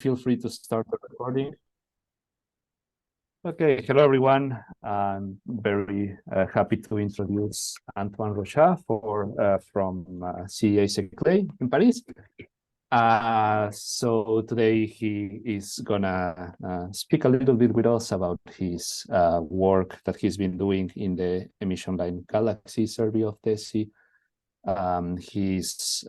feel free to start the recording. Okay, hello everyone. I'm very happy to introduce Antoine Rocher from CEA Saclay in Paris. So today he is gonna speak a little bit with us about his work that he's been doing in the emission line Galaxies survey of DESI. He's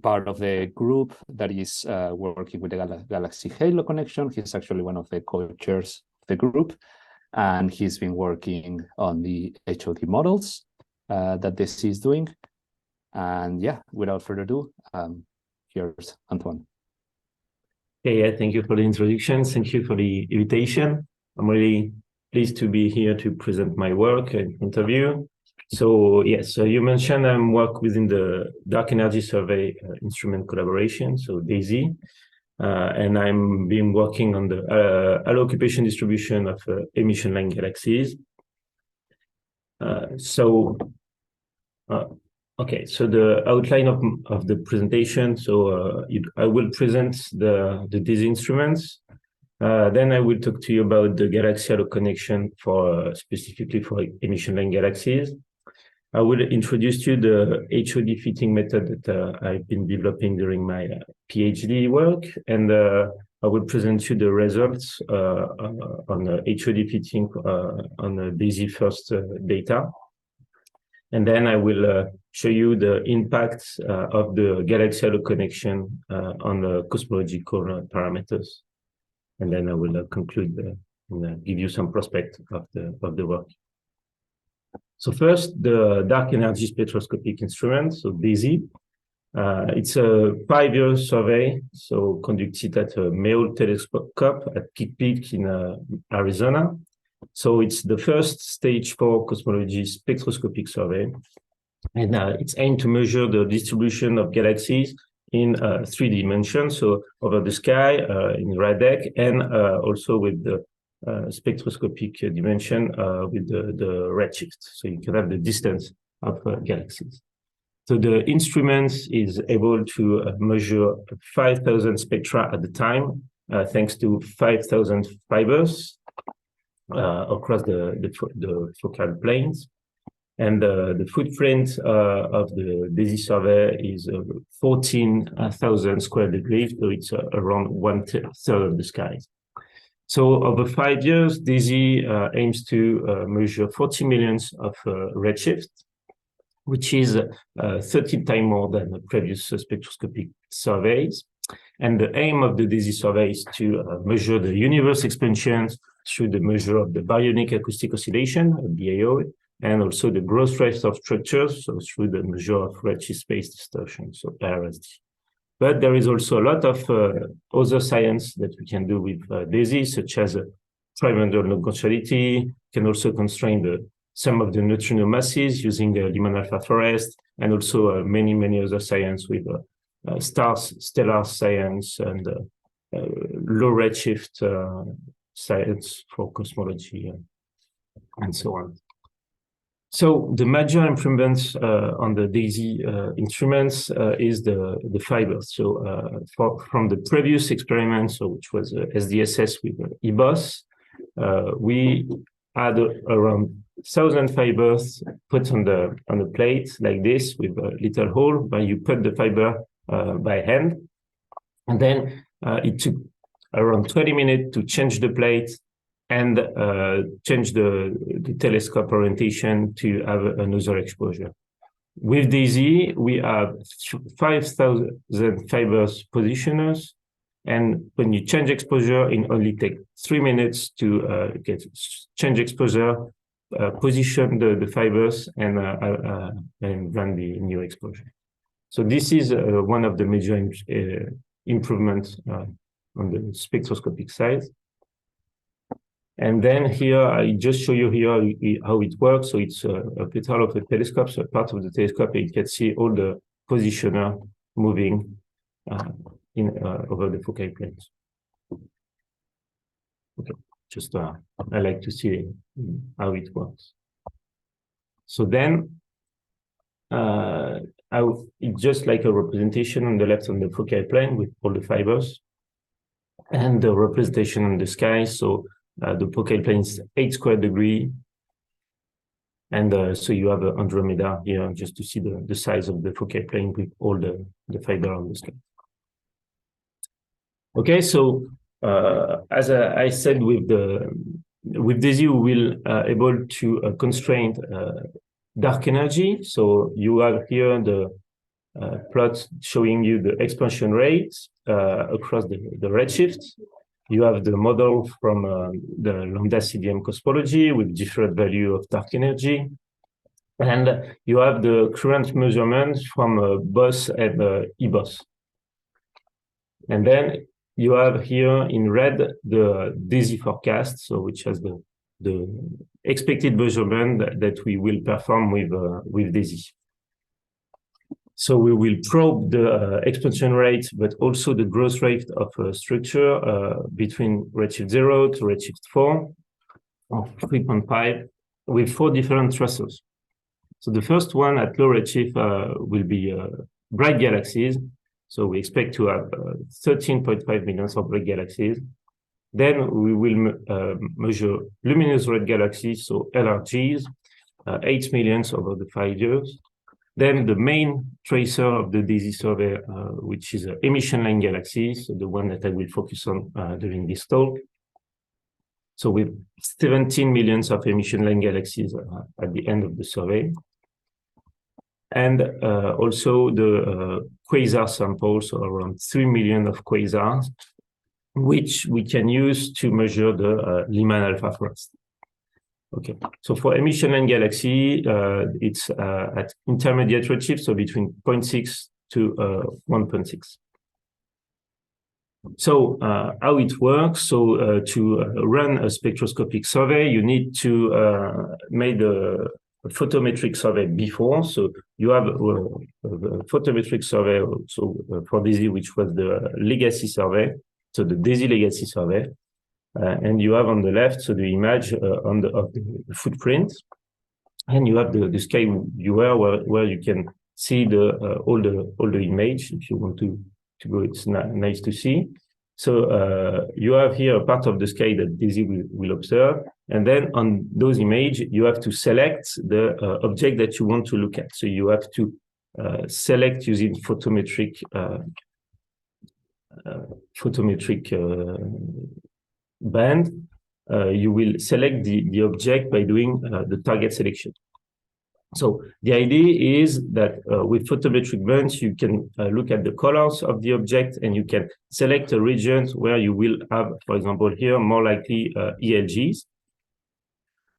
part of the group that is working with the Galaxy Halo connection. He's actually one of the co-chairs of the group, and he's been working on the HOD models that DESI is doing. And yeah, without further ado, here's Antoine. Yeah, thank you for the introduction. Thank you for the invitation. I'm really pleased to be here to present my work and interview. So yes, you mentioned I work within the Dark Energy Survey Instrument Collaboration, so DESI, and I'm been working on the allocation distribution of emission line galaxies. Okay, so the outline of the presentation. So I will present the DESI instruments. Then I will talk to you about the Galaxy Halo connection for specifically for emission line galaxies. I will introduce you the HOD fitting method that I've been developing during my PhD work, and I will present you the results on the HOD fitting on the DESI first data. And then I will show you the impact of the Galaxy Halo connection on the cosmological parameters. And then I will conclude and give you some prospect of the work. So first, the Dark Energy Spectroscopic Instrument, so DESI. It's a 5-year survey, so conducted at a Mayo telescope at Kitt Peak in Arizona. So it's the first stage 4 cosmology spectroscopic survey. And it's aimed to measure the distribution of galaxies in 3 dimensions, so over the sky, in Radek, and also with the spectroscopic dimension with the redshift. So you can have the distance of galaxies. So the instrument is able to measure 5,000 spectra at the time, thanks to 5,000 fibers across the focal planes. And the footprint of the DESI survey is 14,000 square degrees, so it's around 1/3 of the sky. So over 5 years, DESI aims to measure 40 million of redshift, which is 30 times more than the previous spectroscopic surveys. And the aim of the DESI survey is to measure the universe expansions through the measure of the baryonic acoustic oscillation, BAO, and also the growth rate of structures, so through the measure of redshift space distortion, so RSD. But there is also a lot of other science that we can do with DESI, such as primordial non-causality, can also constrain some of the neutrino masses using the Lyman alpha forest, and also many other science with stars, stellar science, and low redshift science for cosmology, and so on. So the major improvements on the DESI instruments is the fibers. So from the previous experiment, so which was SDSS with EBOS, we had around 1,000 fibers put on the plate like this with a little hole, but you put the fiber by hand, and then it took around 20 minutes to change the plate and change the telescope orientation to have another exposure. With DESI, we have 5,000 fibers positioners, and when you change exposure, it only takes 3 minutes to change exposure, position the fibers, and run the new exposure. So this is one of the major improvements on the spectroscopic side. And then here, I just show you here how it works. So it's a petal of a telescope, so part of the telescope, you can see all the positioner moving over the focal planes. Okay, just I like to see how it works. So then, it's just like a representation on the left on the focal plane with all the fibers. and the representation in the sky. So the focal plane is 8 square degree. And so you have Andromeda here just to see the size of the focal plane with all the fiber on the sky. Okay, so as I said, with DESI, we will able to constrain dark energy. So you have here the plot showing you the expansion rate across the redshift. You have the model from the lambda CDM cosmology with different value of dark energy. And you have the current measurements from BOSS and eBOSS. And then you have here in red the DESI forecast, so which has the expected measurement that we will perform with DESI. So we will probe the expansion rate, but also the growth rate of a structure between redshift 0 to redshift 4 or 3.5 with 4 different tracers. So the first one at low redshift will be bright galaxies. So we expect to have 13.5 million of bright galaxies. Then we will measure luminous red galaxies, so LRGs, 8 million over the 5 years. Then the main tracer of the DESI survey, which is emission line galaxies, so the one that I will focus on during this talk. So with 17 million of emission line galaxies at the end of the survey. And also the quasar samples, so around 3 million of quasars, which we can use to measure the Lyman alpha thrust. Okay, so for emission line galaxy, it's at intermediate redshift, so between 0.6 to 1.6. So how it works? So to run a spectroscopic survey, you need to make a photometric survey before. So you have a photometric survey also for DESI, which was the legacy survey, so the DESI legacy survey. And you have on the left, so the image of the footprint, and you have the sky viewer where you can see all the image. If you want to go, it's nice to see. So you have here a part of the sky that DESI will observe, and then on those images you have to select the object that you want to look at. So you have to select using photometric band. You will select the object by doing the target selection. So the idea is that with photometric bands, you can look at the colors of the object, and you can select a region where you will have, for example, here more likely ELGs.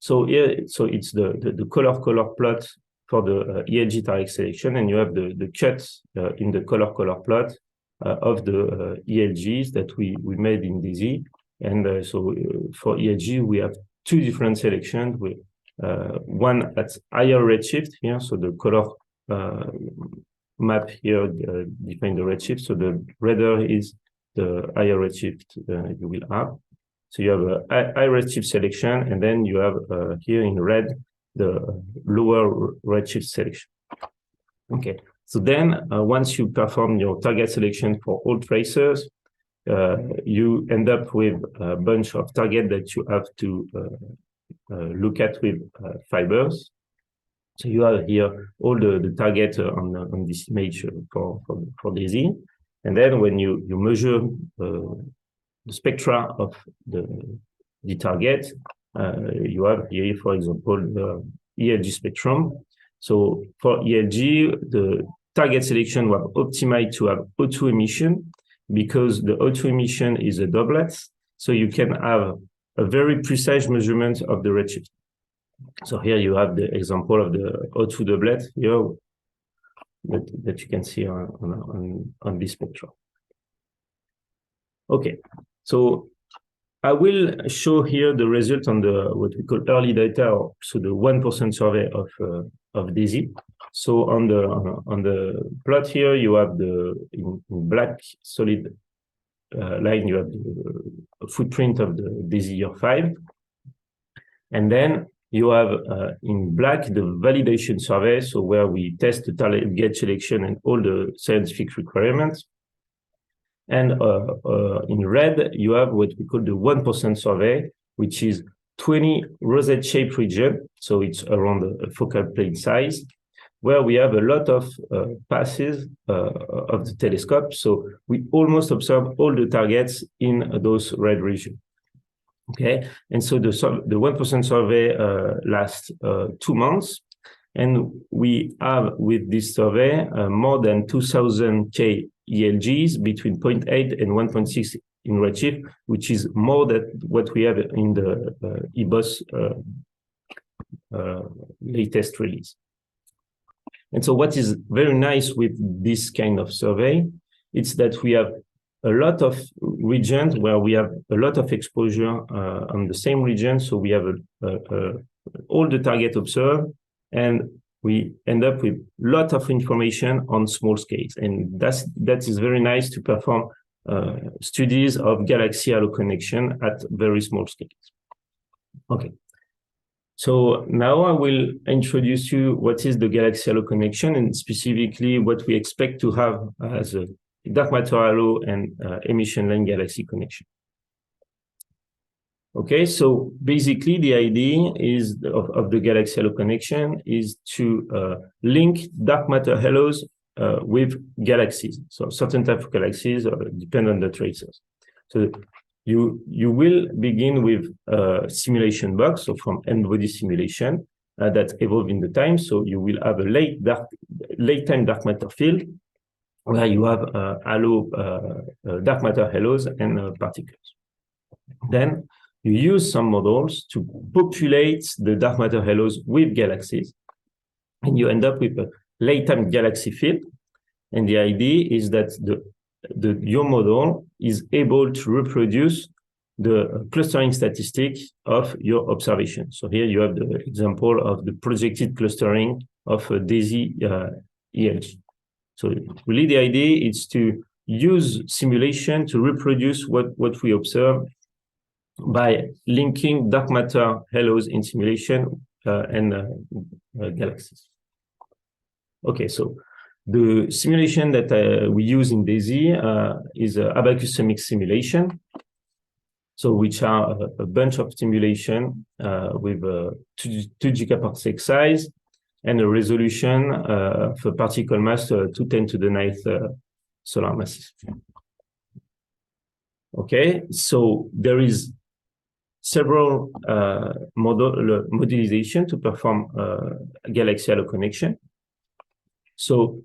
So here, so it's the color plot for the ELG target selection, and you have the cuts in the color plot of the ELGs that we made in DESI. And so for ELG, we have 2 different selections with one at higher redshift here. So the color map here defines the redshift. So the redder is the higher redshift you will have. So you have a high redshift selection, and then you have here in red the lower redshift selection. Okay. So then once you perform your target selection for all tracers, you end up with a bunch of targets that you have to look at with fibers. So you have here all the targets on this image for DESI. And then when you measure the spectra of the target, you have here, for example, the ELG spectrum. So for ELG, the target selection was optimized to have O2 emission, because the O2 emission is a doublet, so you can have a very precise measurement of the redshift. So here you have the example of the O2 doublet here that you can see on this spectrum. Okay, so I will show here the result on the what we call early data, so the 1% survey of DESI. So on the plot here, you have in black solid line, you have the footprint of the DESI year 5. And then you have in black the validation survey, so where we test the target selection and all the scientific requirements. And in red, you have what we call the 1% survey, which is 20 rosette-shaped region. So it's around a focal plane size, where we have a lot of passes of the telescope. So we almost observe all the targets in those red regions. Okay, and so the 1% survey lasts 2 months. And we have with this survey more than 2,000 ELGs between 0.8 and 1.6 in redshift, which is more than what we have in the EBOS latest release. And so what is very nice with this kind of survey, it's that we have a lot of regions where we have a lot of exposure on the same region. So we have all the target observed, and we end up with a lot of information on small scales. And that is very nice to perform studies of galaxy halo connection at very small scales. Okay. So now I will introduce you what is the galaxy halo connection, and specifically what we expect to have as a dark matter halo and emission line galaxy connection. Okay, so basically the idea is of the galaxy halo connection is to link dark matter halos with galaxies. So certain type of galaxies depend on the tracers. So you will begin with a simulation box, so from n-body simulation that evolve in the time. So you will have a late time dark matter field where you have dark matter halos and particles. Then you use some models to populate the dark matter halos with galaxies, and you end up with a late time galaxy field. And the idea is that your model is able to reproduce the clustering statistic of your observation. So here you have the example of the projected clustering of a DESI ELG. So really the idea is to use simulation to reproduce what we observe by linking dark matter halos in simulation and galaxies. Okay, so the simulation that we use in DESI is Abacus mix simulation. So which are a bunch of simulation with 2 gigaparsec size and a resolution for particle mass to 10 to the 9th solar masses. Okay, so there is several modelization to perform galaxy halo connection. So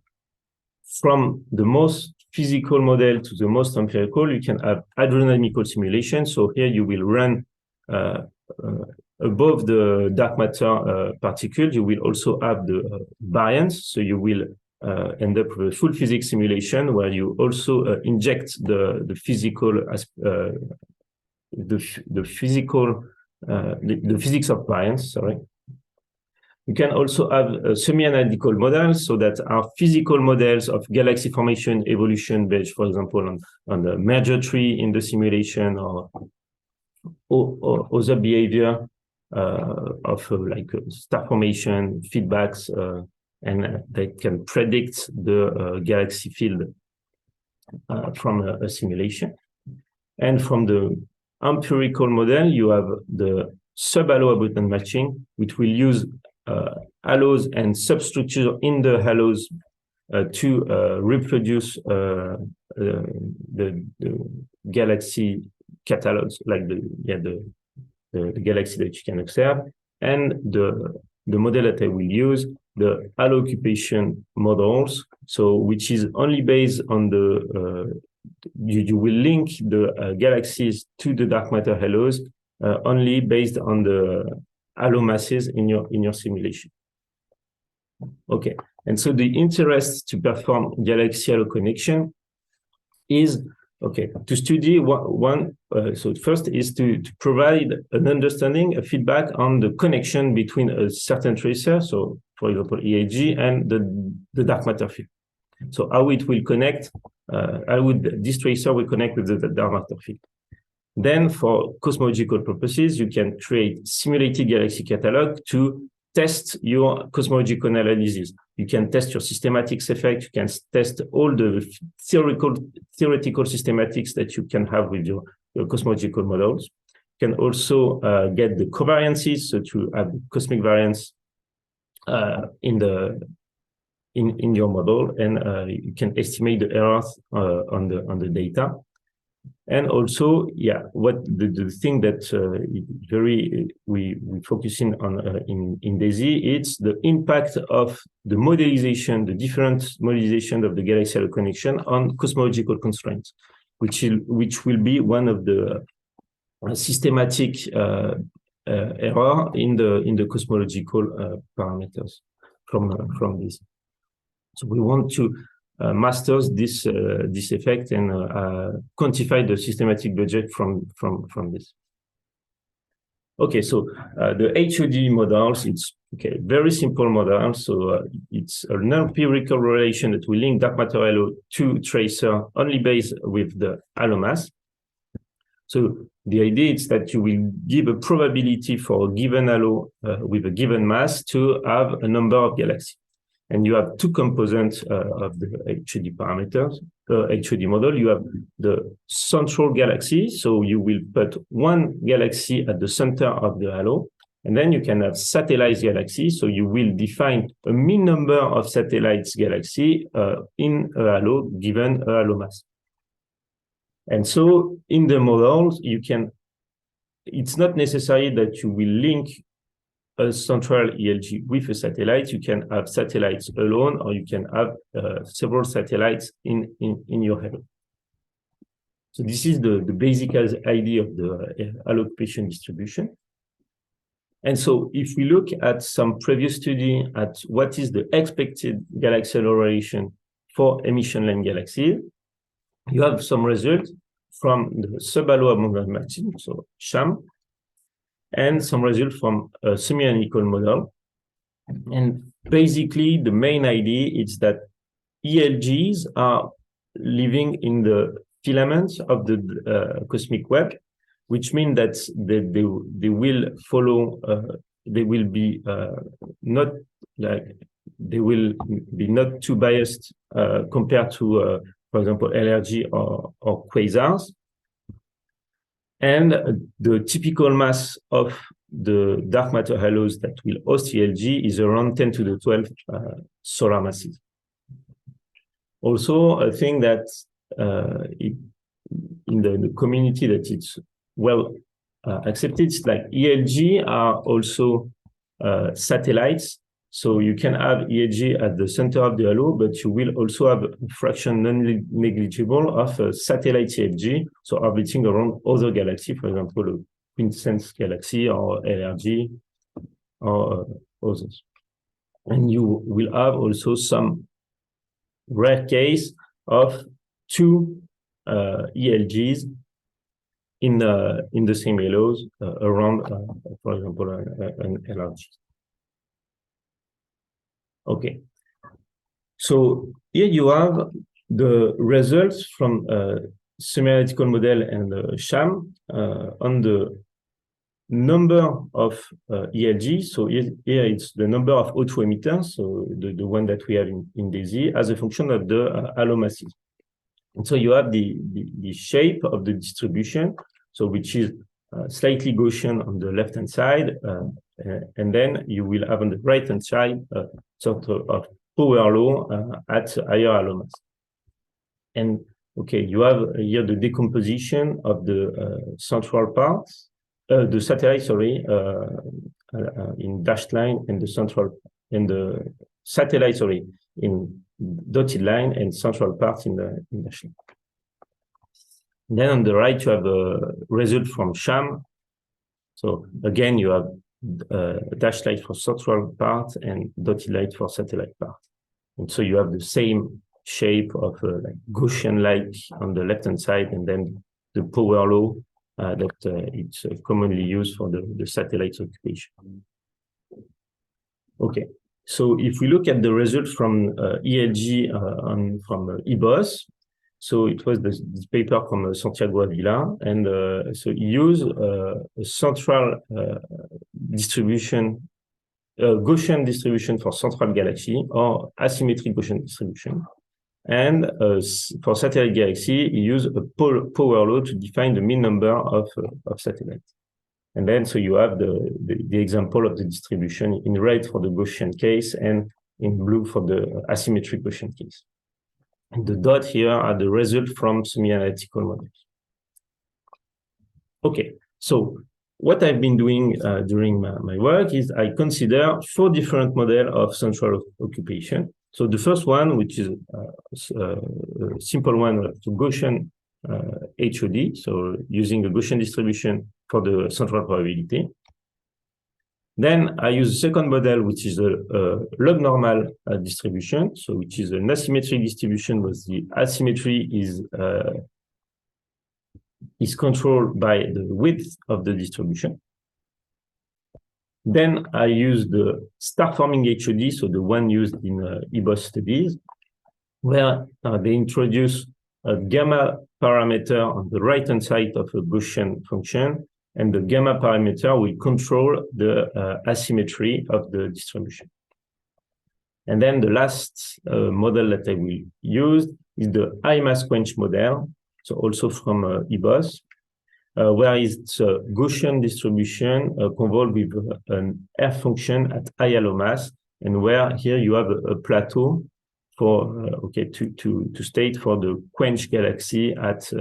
from the most physical model to the most empirical, you can have hydrodynamical simulation. So here you will run above the dark matter particles, you will also have the baryons. So you will end up with a full physics simulation where you also inject the physics of baryons. Sorry. You can also have semi-analytical models, so that are physical models of galaxy formation evolution based, for example, on the merger tree in the simulation or other behavior of like star formation, feedbacks, and they can predict the galaxy field from a simulation. And from the empirical model, you have the sub-halo abundant matching, which will use halos and substructures in the halos to reproduce the galaxy catalogs, like the galaxy that you can observe. And the model that I will use, the halo occupation models, so which is only based on the you will link the galaxies to the dark matter halos only based on the halo masses in your simulation. Okay, and so the interest to perform galaxy halo connection is to study so first is to provide an understanding, a feedback on the connection between a certain tracer, so for example EAG, and the dark matter field. So how it will connect, this tracer will connect with the dark matter field. Then for cosmological purposes, you can create simulated galaxy catalog to test your cosmological analysis. you can test your systematics effect. You can test all the theoretical systematics that you can have with your cosmological models. You can also get the covariances, so to have cosmic variance in your model, and you can estimate the errors on the data. And also, yeah, what the thing that we focusing on in DESI, it's the impact of the modelization, the different modelization of the galaxy halo connection on cosmological constraints, which will be one of the systematic error in the cosmological parameters from this. So we want to master this effect and quantify the systematic budget from this. Okay, so the HOD models, it's very simple model. So it's an empirical relation that will link dark matter halo to tracer only based with the halo mass. So the idea is that you will give a probability for a given halo with a given mass to have a number of galaxies. And you have two components of the HOD parameters, HOD model. You have the central galaxy. So you will put one galaxy at the center of the halo. And then you can have satellite galaxies. So you will define a mean number of satellites galaxy in a halo given a halo mass. And so in the models, it's not necessary that you will link a central ELG with a satellite. You can have satellites alone, or you can have several satellites in your halo. So this is the basic idea of the halo occupation distribution. And so if we look at some previous study at what is the expected galaxy halo relation for emission line galaxy, you have some results from the sub-halo abundance matching, so SHAM, and some results from a semi-analytical model. And basically, the main idea is that ELGs are living in the filaments of the cosmic web, which means that they will follow, they will be not too biased compared to, for example, LRG or quasars. And the typical mass of the dark matter halos that will host ELG is around 10 to the 12 solar masses. Also, I think that in the community that it's well accepted, it's like ELG are also satellites. So you can have ELG at the center of the halo, but you will also have a fraction non-negligible of satellite ELG, so orbiting around other galaxies, for example, a quintessence galaxy or LRG or others. And you will have also some rare case of two ELGs in the same halos around, for example, an LRG. Okay, so here you have the results from semi-analytical model and SHAM on the number of ELG. So here it's the number of O2 emitters, so the one that we have in DESI, as a function of the halo masses. And so you have the shape of the distribution, so which is slightly Gaussian on the left-hand side, and then you will have on the right-hand side sort of power law at higher halo mass. And okay, you have here the decomposition of the central parts, the satellite, sorry, in dashed line, and the central, and the satellite, sorry, in dotted line, and central parts in dashed line. Then on the right, you have a result from SHAM. So again, you have dashed light for central part and dotted light for satellite part. And so you have the same shape of like Gaussian light on the left-hand side, and then the power law that it's commonly used for the satellite occupation. Okay, so if we look at the result from ELG from EBOS, so it was this paper from Santiago Avila, and so he used a central distribution Gaussian distribution for central galaxy or asymmetric Gaussian distribution. And for satellite galaxy, you use a power law to define the mean number of satellites. And then so you have the example of the distribution in red for the Gaussian case and in blue for the asymmetric Gaussian case. And the dot here are the result from semi-analytical models. Okay, so what I've been doing during my work is I consider 4 different models of central occupation. So the first one, which is a simple one, to Gaussian HOD, so using a Gaussian distribution for the central probability. Then I use a second model, which is a log normal distribution, so which is an asymmetric distribution, but the asymmetry is controlled by the width of the distribution. Then I use the star-forming HOD, so the one used in EBOS studies, where they introduce a gamma parameter on the right-hand side of a Gaussian function, and the gamma parameter will control the asymmetry of the distribution. And then the last model that I will use is the high mass quench model, so also from EBOS, where it's a Gaussian distribution convolved with an F function at high halo mass, and where here you have a plateau for to state for the quench galaxy at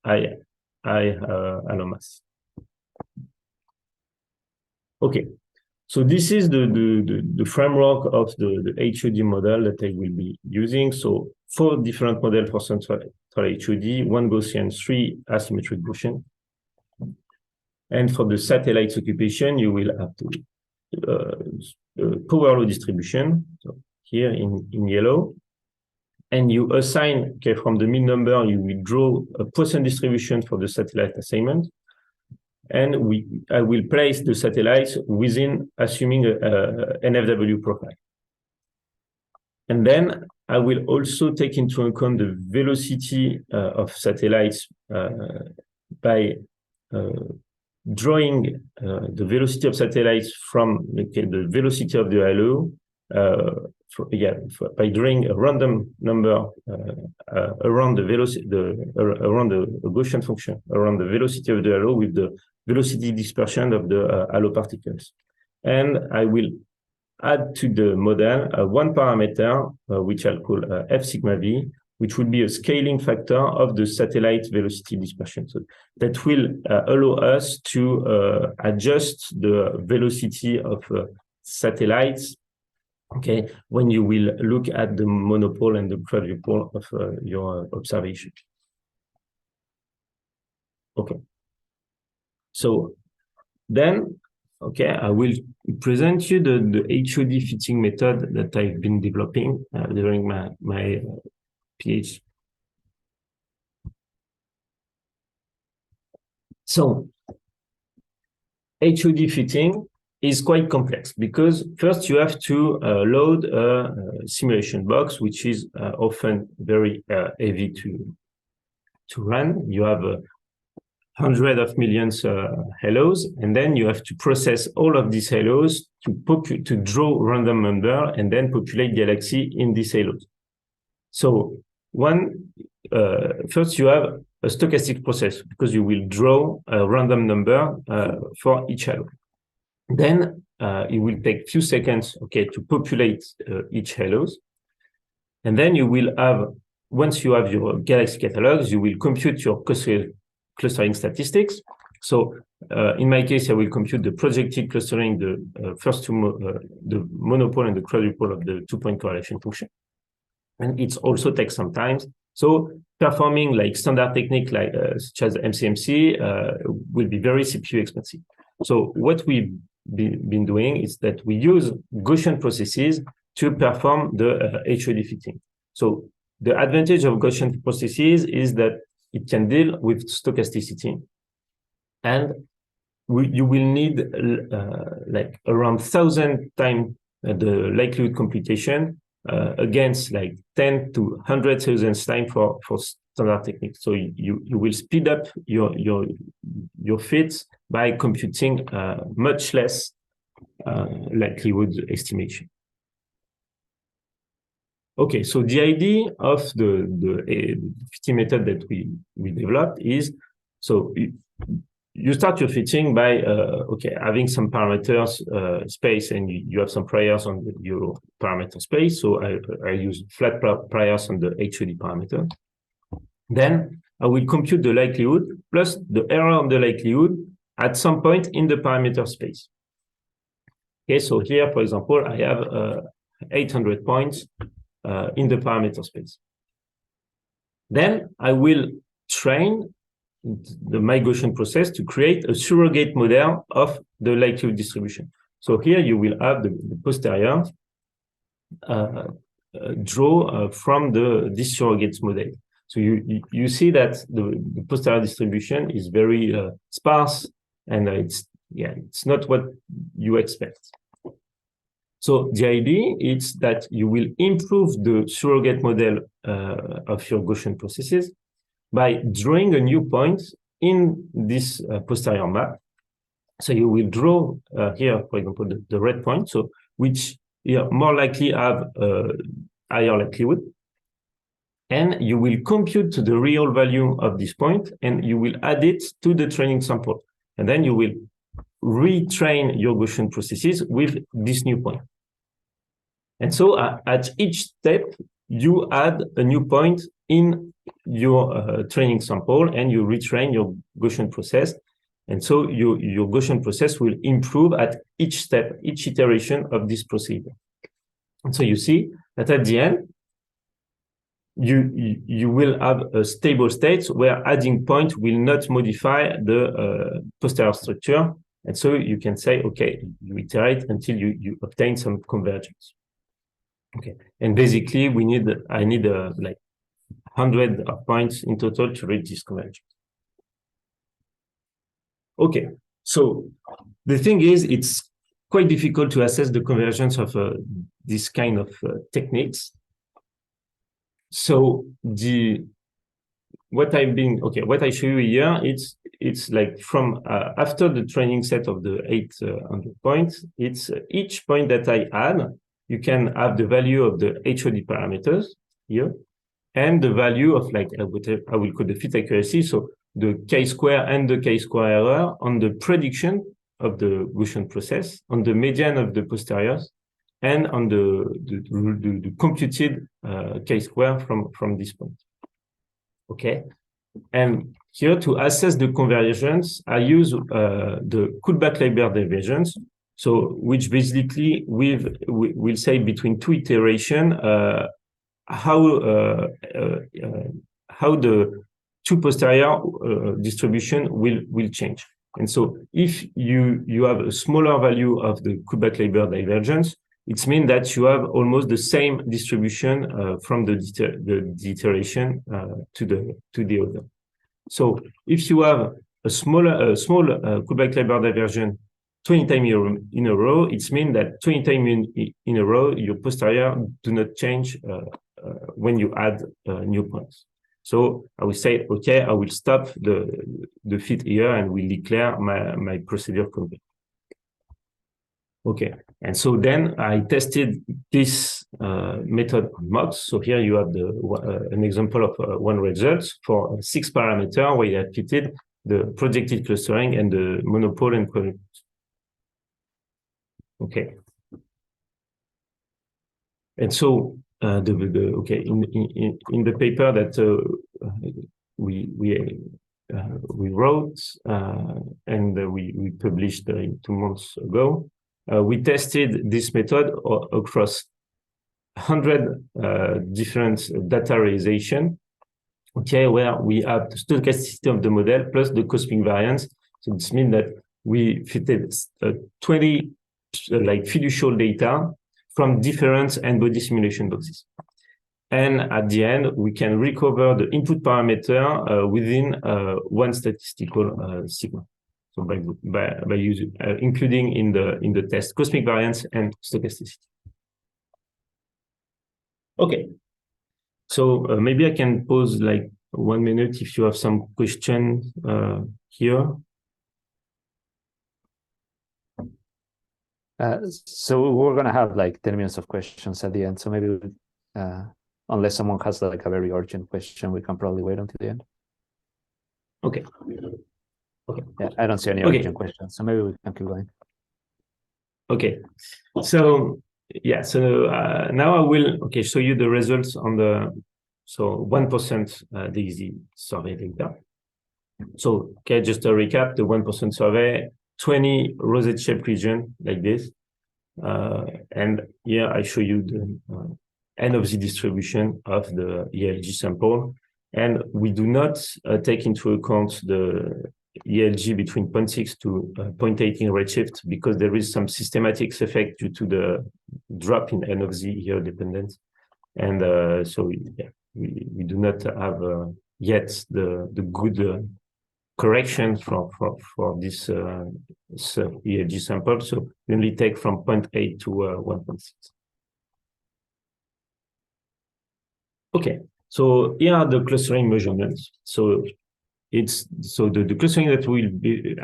high halo mass. Okay, so this is the framework of the HOD model that I will be using. So 4 different models for central HOD, 1 Gaussian, 3 asymmetric Gaussian. And for the satellites occupation, you will have to power law distribution, so here in yellow. And you assign, from the mean number, you will draw a Poisson distribution for the satellite assignment. And I will place the satellites within assuming a NFW profile. And then I will also take into account the velocity of satellites by drawing the velocity of satellites from the velocity of the halo, by drawing a random number around the velocity, around the Gaussian function, around the velocity of the halo with the velocity dispersion of the halo particles. And I will add to the model one parameter, which I'll call F sigma V, which would be a scaling factor of the satellite velocity dispersion. So that will allow us to adjust the velocity of satellites, when you will look at the monopole and the quadrupole of your observation. Okay. So then, I will present you the HOD fitting method that I've been developing during my PhD. So HOD fitting is quite complex because first you have to load a simulation box, which is often very heavy to run. You have hundreds of millions halos, and then you have to process all of these halos to draw random number and then populate galaxy in these halos. So first you have a stochastic process because you will draw a random number for each halo. Then it will take few seconds, to populate each halos. And then you will have, once you have your galaxy catalogs, you will compute your clustering statistics. So in my case, I will compute the projected clustering, the first two, the monopole and the quadrupole of the 2-point correlation function. And it also takes some time. So performing like standard technique like such as MCMC will be very CPU expensive. So what we've been doing is that we use Gaussian processes to perform the HOD fitting. So the advantage of Gaussian processes is that it can deal with stochasticity, and you will need like around 1,000 times the likelihood computation against like 10 to 100,000 times for standard techniques. So you will speed up your fits by computing much less likelihood estimation. Okay, so the idea of the fitting method that we developed is, so you start your fitting by having some parameters space, and you have some priors on your parameter space. So I use flat priors on the HOD parameter. Then I will compute the likelihood plus the error on the likelihood at some point in the parameter space. Okay, so here, for example, I have 800 points in the parameter space. Then I will train the migration process to create a surrogate model of the likelihood distribution. So here you will have the posterior draw from this surrogate model. So you see that the posterior distribution is very sparse, and it's not what you expect. So the idea is that you will improve the surrogate model of your Gaussian processes by drawing a new point in this posterior map. So you will draw here, for example, the red point, so which more likely have higher likelihood. And you will compute the real value of this point, and you will add it to the training sample. And then you will retrain your Gaussian processes with this new point. And so at each step, you add a new point in your training sample, and you retrain your Gaussian process. And so your Gaussian process will improve at each step, each iteration of this procedure. And so you see that at the end, you will have a stable state where adding point will not modify the posterior structure. And so you can say, okay, you iterate until you obtain some convergence. Okay, and basically I need like 100 of points in total to reach this convergence. Okay, so the thing is, it's quite difficult to assess the convergence of this kind of techniques. So what I show you here, it's like from after the training set of the 800 points, it's each point that I add, you can have the value of the HOD parameters here, and the value of like what I will call the fit accuracy, so the chi-square and the chi-square error on the prediction of the Gaussian process, on the median of the posteriors, and on the computed chi-square from this point. Okay, and here to assess the convergence, I use the Kullback-Leibler divergence. So, which basically we'll say between two iterations how the two posterior distribution will change. And so, if you have a smaller value of the Kullback-Leibler divergence, it means that you have almost the same distribution from the iteration to the other. So, if you have a small Kullback-Leibler divergence 20 times in a row, it means that 20 times in a row, your posterior do not change when you add new points. So I will say, okay, I will stop the fit here and will declare my procedure complete. Okay, and so then I tested this method on mobs. So here you have an example of one result for 6 parameters where I fitted the projected clustering and the monopole and quadrupole. Okay, and so in the paper that we wrote and we published 2 months ago, we tested this method across 100 different data realization. Okay, where we have the stochasticity of the model plus the cosmic variance. So this means that we fitted 20 like fiducial data from different n-body simulation boxes. And at the end, we can recover the input parameter within one statistical sigma. So by using including in the test cosmic variance and stochasticity. Okay. So maybe I can pause like 1 minute if you have some question here. So we're gonna have like 10 minutes of questions at the end. So maybe unless someone has like a very urgent question, we can probably wait until the end. Okay. Okay. Yeah, I don't see any urgent questions, so maybe we can keep going. Okay. So yeah, so now I will show you the results on the 1% DESI survey data. So just to recap, the 1% survey, 20 rosette-shaped region like this. And here I show you the N of Z distribution of the ELG sample. And we do not take into account the ELG between 0.6 to 0.8 in redshift because there is some systematic effect due to the drop in N of Z here dependent. And so yeah, we do not have yet the good correction for this ELG sample. So we only take from 0.8 to 1.6. Okay, so here are the clustering measurements. So the clustering that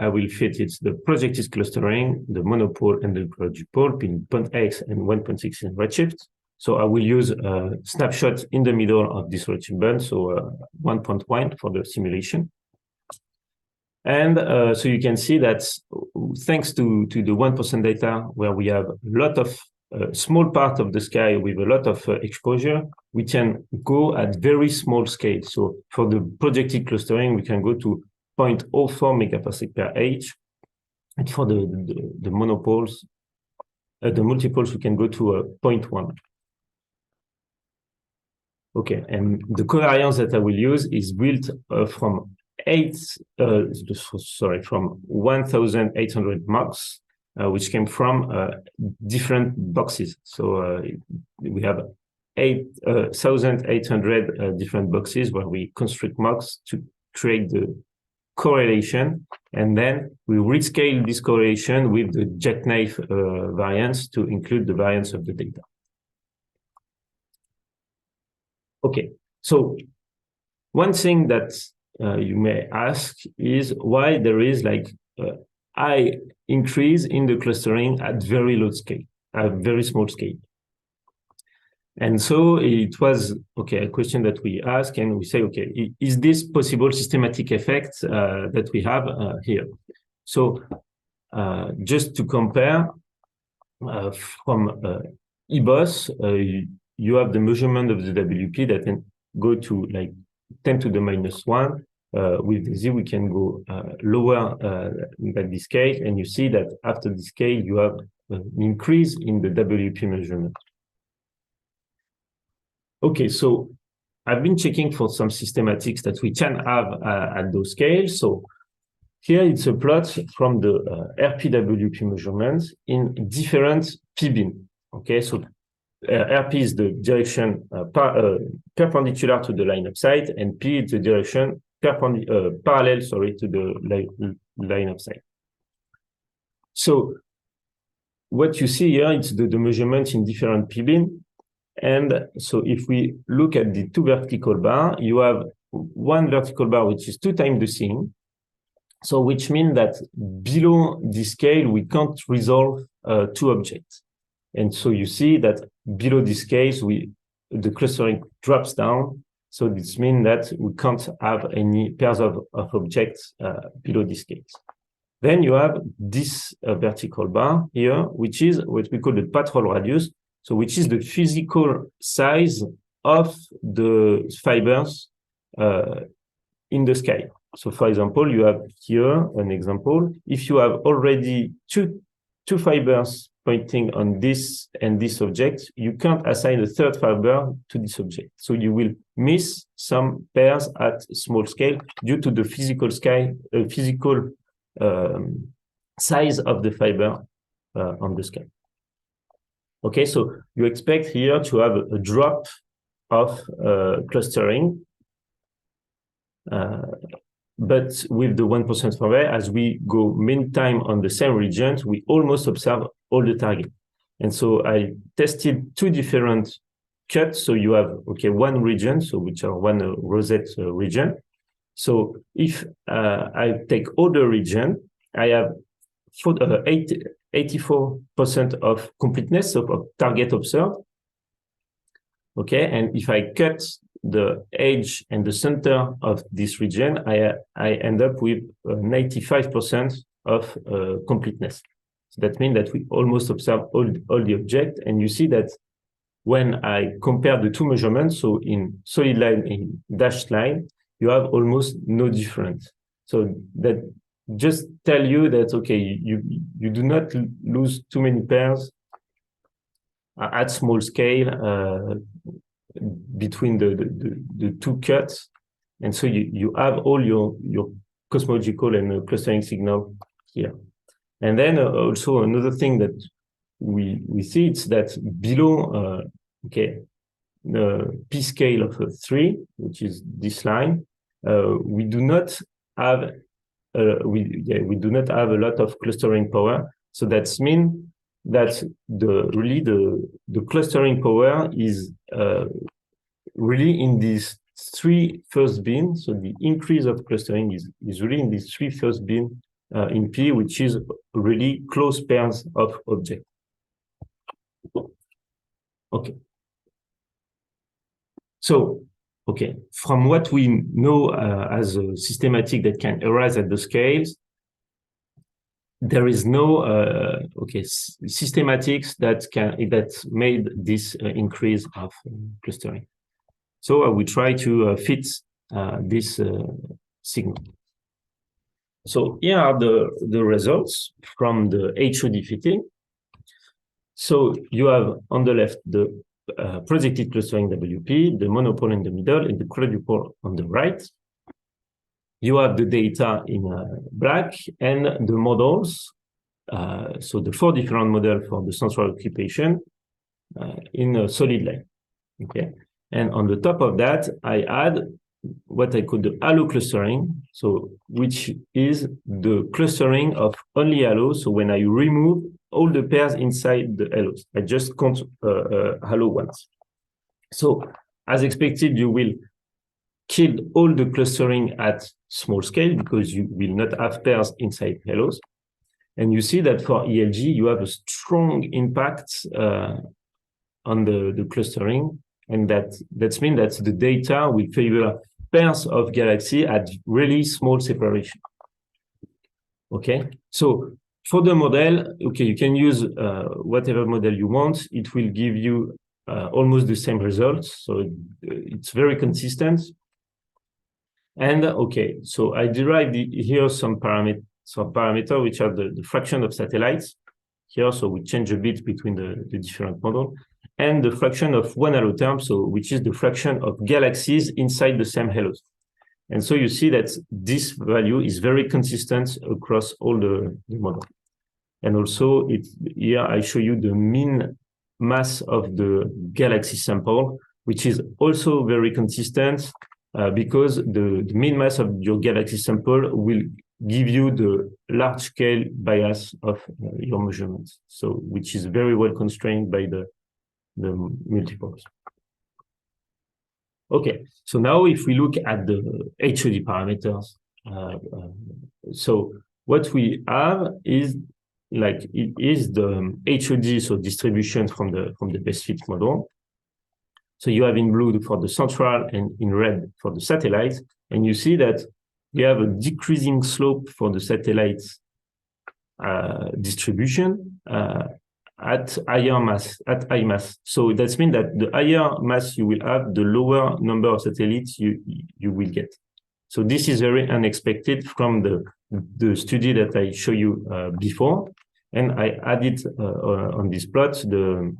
I will fit, it's the projective clustering, the monopole and the quadrupole being 0.x and 1.6 in redshift. So I will use a snapshot in the middle of this redshift band, so 1.1 for the simulation. And so you can see that thanks to the 1% data, where we have a lot of small part of the sky with a lot of exposure, we can go at very small scale. So for the projected clustering, we can go to 0.04 megaparsec per H. And for the monopoles, the multiples, we can go to 0.1. Okay, and the covariance that I will use is built from 1,800 marks, which came from different boxes. So we have 1,800 different boxes where we construct marks to create the correlation, and then we rescale this correlation with the jackknife variance to include the variance of the data. Okay, so one thing that you may ask is why there is like high increase in the clustering at very low scale, at very small scale. And so it was, a question that we ask, and we say, is this possible systematic effect that we have here? So just to compare from EBOS, you have the measurement of the WP that can go to like 10 to the minus 1. With DESI, we can go lower than this scale, and you see that after this scale, you have an increase in the WP measurement. Okay, so I've been checking for some systematics that we can have at those scales. So here it's a plot from the RPWP measurements in different PBIN. Okay, so RP is the direction perpendicular to the line of sight, and P is the direction parallel, to the line of sight. So what you see here, it's the measurement in different PBIN. And so if we look at the two vertical bar, you have one vertical bar, which is 2 times the scene. So which means that below this scale, we can't resolve 2 objects. And so you see that below this case, the clustering drops down. So this means that we can't have any pairs of objects below this case. Then you have this vertical bar here, which is what we call the patrol radius. So which is the physical size of the fibers in the sky. So for example, you have here an example. If you have already two fibers pointing on this and this object, you can't assign a third fiber to this object. So you will miss some pairs at small scale due to the physical size of the fiber on the sky. Okay, so you expect here to have a drop of clustering, but with the 1% survey, as we go many times on the same regions, we almost observe all the target. And so I tested 2 different cuts. So you have, one region, so which are one rosette region. So if I take all the region, I have 84% of completeness of target observed. Okay, and if I cut the edge and the center of this region, I end up with 95% of completeness. So that means that we almost observe all the object, and you see that when I compare the two measurements, so in solid line and dashed line, you have almost no difference. So that just tell you that, okay, you do not lose too many pairs at small scale between the two cuts. And so you have all your cosmological and clustering signal here. And then also another thing that we see is that below, the p scale of 3, which is this line, we do not have we do not have a lot of clustering power. So that means that the clustering power is really in these 3 first bins. So the increase of clustering is really in these 3 first bins in P, which is really close pairs of objects. Okay. So, okay, from what we know as a systematic that can arise at the scales, there is no systematics that made this increase of clustering. So we try to fit this signal. So here are the results from the HOD fitting. So you have on the left the projected clustering WP, the monopole in the middle, and the quadrupole on the right. You have the data in black and the models. So the 4 different models for the central occupation in a solid line. Okay, and on the top of that, I add what I call the halo clustering, so which is the clustering of only halos. So when I remove all the pairs inside the halos, I just count halo once. So as expected, you will kill all the clustering at small scale because you will not have pairs inside halos. And you see that for ELG, you have a strong impact on the clustering, and that means that the data will favor pairs of galaxies at really small separation. Okay, so for the model, okay, you can use whatever model you want. It will give you almost the same results, so it's very consistent. And okay, so I derived here some parameter which are the fraction of satellites here. So we change a bit between the different models, and the fraction of one halo term, so which is the fraction of galaxies inside the same halos. And so you see that this value is very consistent across all the models. And also here I show you the mean mass of the galaxy sample, which is also very consistent because the mean mass of your galaxy sample will give you the large scale bias of your measurements. So which is very well constrained by the multiples. Okay, so now if we look at the HOD parameters, so what we have is the HOD, so distribution from the best fit model. So you have in blue for the central and in red for the satellites, and you see that we have a decreasing slope for the satellites distribution at higher mass, at high mass. So that means that the higher mass you will have, the lower number of satellites you will get. So this is very unexpected from the study that I showed you before, and I added on this plot the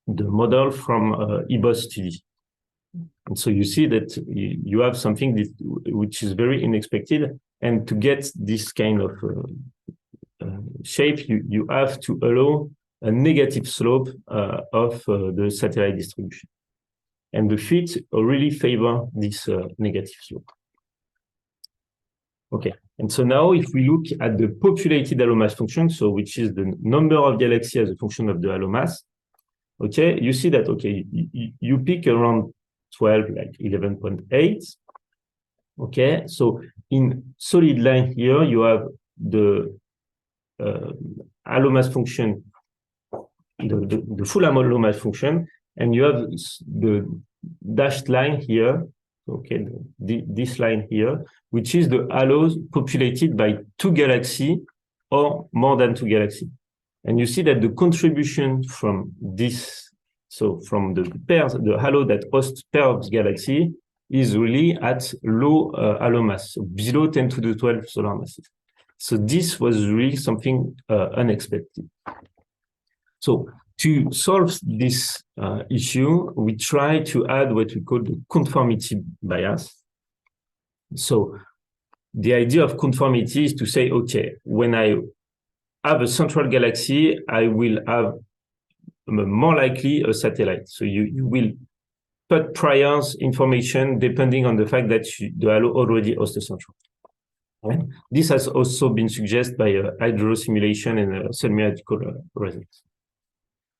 model from EBOS study. And so you see that you have something which is very unexpected, and to get this kind of shape, you have to allow a negative slope of the satellite distribution. And the fit really favor this negative slope. Okay, and so now if we look at the populated halo mass function, so which is the number of galaxies as a function of the halo mass, okay, you see that, okay, you pick around 12, like 11.8. Okay, so in solid line here, you have the halo mass function, the full halo mass function, and you have the dashed line here, okay, this line here, which is the halos populated by 2 galaxies or more than 2 galaxies. And you see that the contribution from this, so from the pairs, the halo that hosts pair of galaxy, is really at low halo mass, so below 10 to the 12 solar masses. So this was really something unexpected. So to solve this issue, we try to add what we call the conformity bias. So the idea of conformity is to say, okay, when I have a central galaxy, I will have more likely a satellite. So you will put priors information depending on the fact that the halo already hosts a central. Right? This has also been suggested by a hydro simulation and a semi-radical resonance.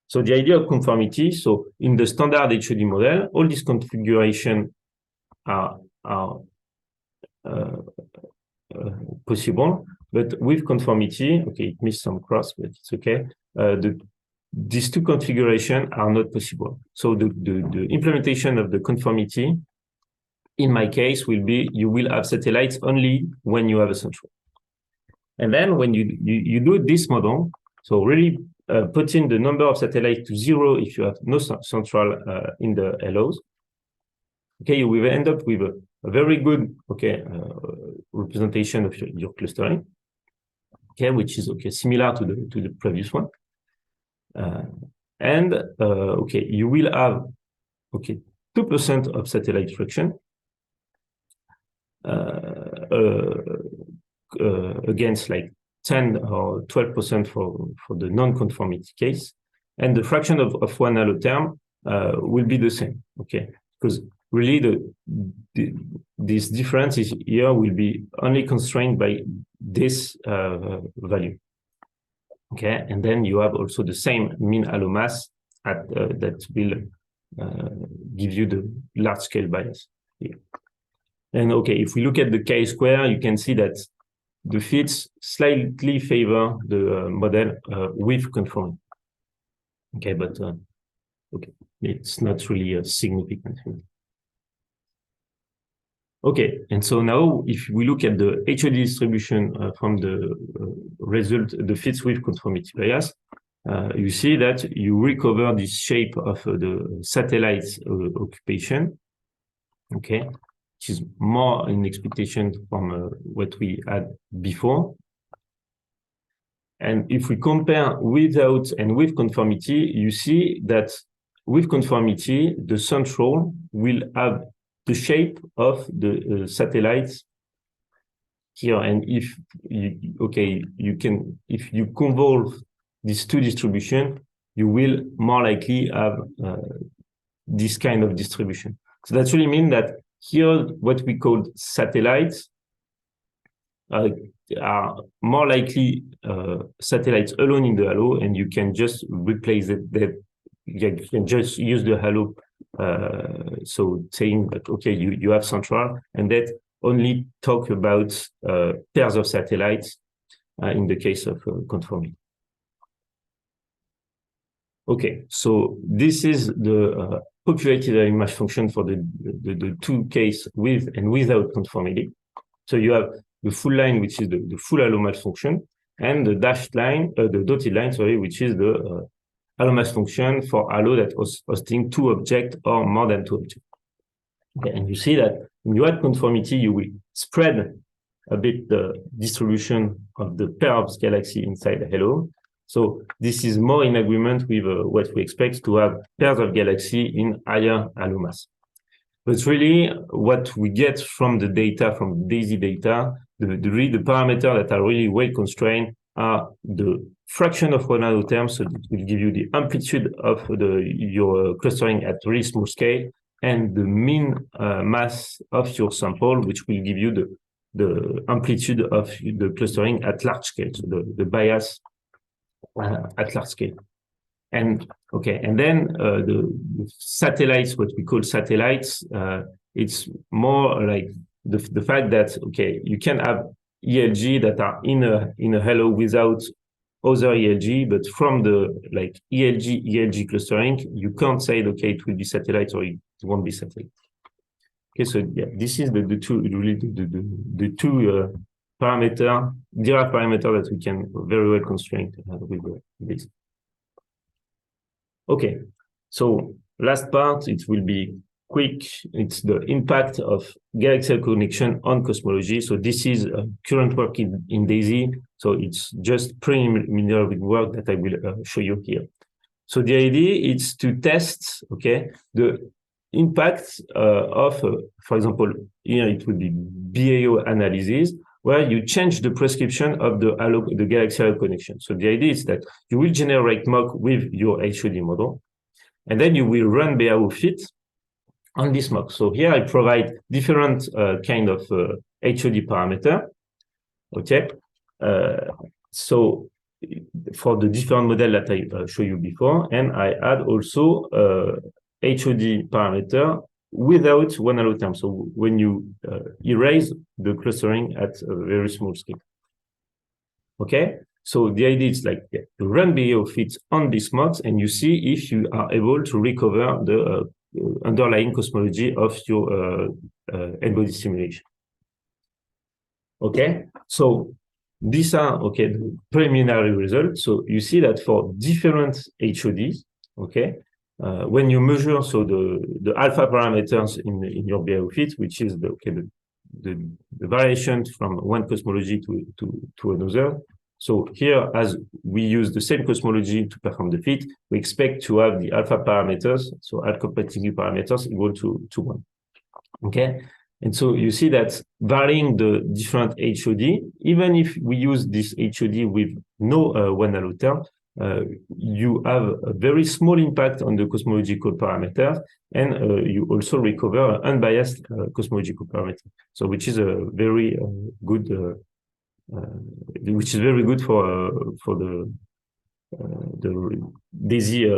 So the idea of conformity, so in the standard HOD model, all these configurations are possible, but with conformity, okay, it missed some cross, but it's okay. These two configurations are not possible. So the implementation of the conformity, in my case, will be you will have satellites only when you have a central. And then when you do this model, so really putting the number of satellites to 0 if you have no central in the halos, okay, you will end up with a very good, okay, representation of your clustering, okay, which is okay similar to the previous one, and okay, you will have okay 2% of satellite friction against like 10 or 12% for the non-conformity case, and the fraction of one halo term will be the same, okay, because really this difference here will be only constrained by this value, okay, and then you have also the same mean halo mass at that will give you the large scale bias here. And okay, if we look at the chi-square, you can see that the fits slightly favor the model with conformity. Okay, but okay, it's not really a significant thing. Okay, and so now if we look at the HOD distribution from the result, the fits with conformity bias, you see that you recover this shape of the satellite occupation, okay, which is more in expectation from what we had before. And if we compare without and with conformity, you see that with conformity, the central will have the shape of the satellites here. And if you, okay, you can, if you convolve these two distributions, you will more likely have this kind of distribution. So that really means that here, what we call satellites are more likely satellites alone in the halo, and you can just replace it. You can just use the halo. So saying that, okay, you have central, and that only talk about pairs of satellites in the case of conformity. Okay, so this is the populated image function for the two case with and without conformity. So you have the full line, which is the full halo mass function, and the dashed line, the dotted line, sorry, which is the halo mass function for halo that was hosting 2 objects or more than 2 objects. Okay, and you see that when you add conformity, you will spread a bit the distribution of the pair of galaxy inside the halo. So this is more in agreement with what we expect to have pairs of galaxy in higher halo mass. But really, what we get from the data, from DESI data, the parameters that are really well constrained are the fraction of one halo term, so it will give you the amplitude of your clustering at really small scale, and the mean mass of your sample, which will give you the amplitude of the clustering at large scale, so the bias at large scale. And okay, and then the satellites, what we call satellites, it's more like the fact that okay, you can have ELG that are in a halo without other ELG, but from the like ELG clustering, you can't say, okay, it will be satellite or it won't be satellite. Okay, so yeah, this is the two parameter, derived parameter that we can very well constrain with this. Okay, so last part, it will be quick. It's the impact of galaxial connection on cosmology. So this is current work in DESI. So it's just preliminary work that I will show you here. So the idea is to test, okay, the impact of, for example, here it would be BAO analysis, where you change the prescription of the galaxial connection. So the idea is that you will generate MOC with your HOD model, and then you will run BAO fit on this MOC. So here I provide different kind of HOD parameter. Okay, so for the different model that I showed you before, and I add also HOD parameter without one halo term. So when you erase the clustering at a very small scale. Okay, so the idea is like to run BAO fits on these MOCs, and you see if you are able to recover the underlying cosmology of your N-body simulation. Okay, so these are the preliminary results. So you see that for different HODs, okay, when you measure the alpha parameters in your BAO fit, which is the variation from one cosmology to another. So here, as we use the same cosmology to perform the fit, we expect to have the alpha parameters, so alpha-compatibility parameters equal to 1. Okay, and so you see that varying the different HOD, even if we use this HOD with no one halo term, you have a very small impact on the cosmological parameter, and you also recover unbiased cosmological parameter. So which is a very good, which is very good for the DESI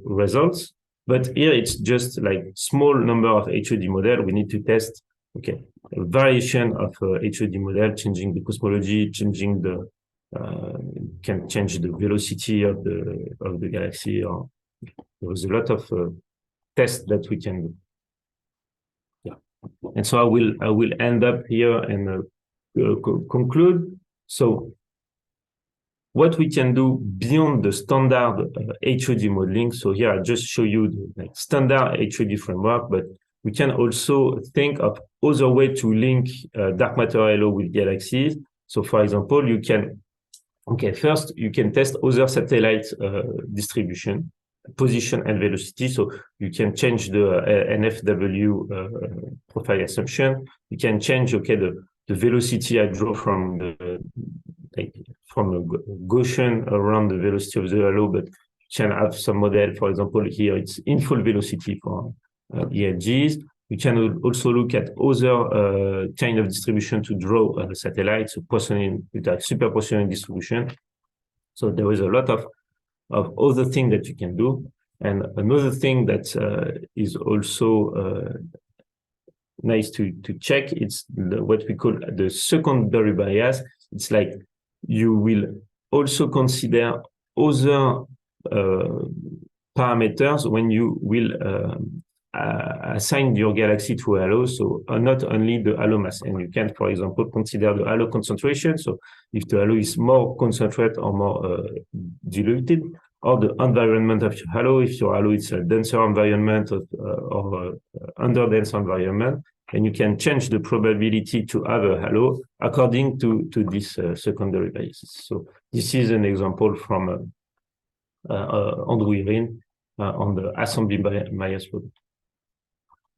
results. But here it's just like small number of HOD model. We need to test a variation of HOD model, changing the cosmology, changing the can change the velocity of the galaxy. Or there is a lot of tests that we can do. Yeah, and so I will end up here and conclude. So what we can do beyond the standard HOD modeling. So here I just show you the standard HOD framework, but we can also think of other way to link dark matter halo with galaxies. So for example, you can first you can test other satellite distribution, position and velocity. So you can change the NFW profile assumption. You can change the velocity I draw from the from a Gaussian around the velocity of the halo, but you can have some model. For example, here it's in full velocity for ELGs. You can also look at other kind of distribution to draw satellites, so Poissonian, super Poissonian distribution. So there is a lot of other things that you can do. And another thing that is also nice to check, it's what we call the secondary bias. It's like you will also consider other parameters when you will assign your galaxy to a halo, so not only the halo mass. And you can, for example, consider the halo concentration. So if the halo is more concentrated or more diluted, or the environment of your halo, if your halo is a denser environment or under dense environment, and you can change the probability to have a halo according to this secondary biases. So this is an example from Andrew Irin on the assembly bias product.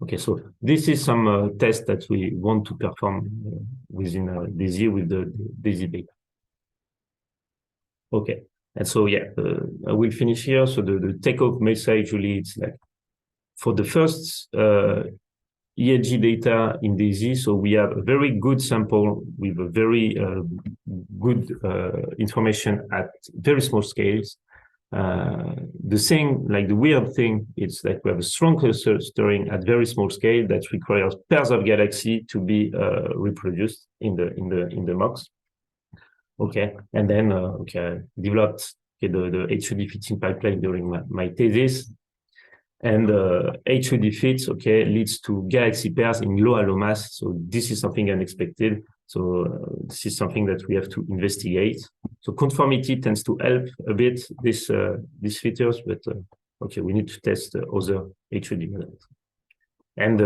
Okay, so this is some tests that we want to perform within DESI with the DESI data. Okay, and so I will finish here. So the take-home message really, it's like for the first ELG data in DESI, so we have a very good sample with a very good information at very small scales. The weird thing is that we have a strong clustering at very small scale that requires pairs of galaxies to be reproduced in the MOCs. Okay, and then I developed the HUD fitting pipeline during my thesis, and HUD fits leads to galaxy pairs in low mass. So this is something unexpected. So this is something that we have to investigate. So conformity tends to help a bit these features, but we need to test other HUD models. And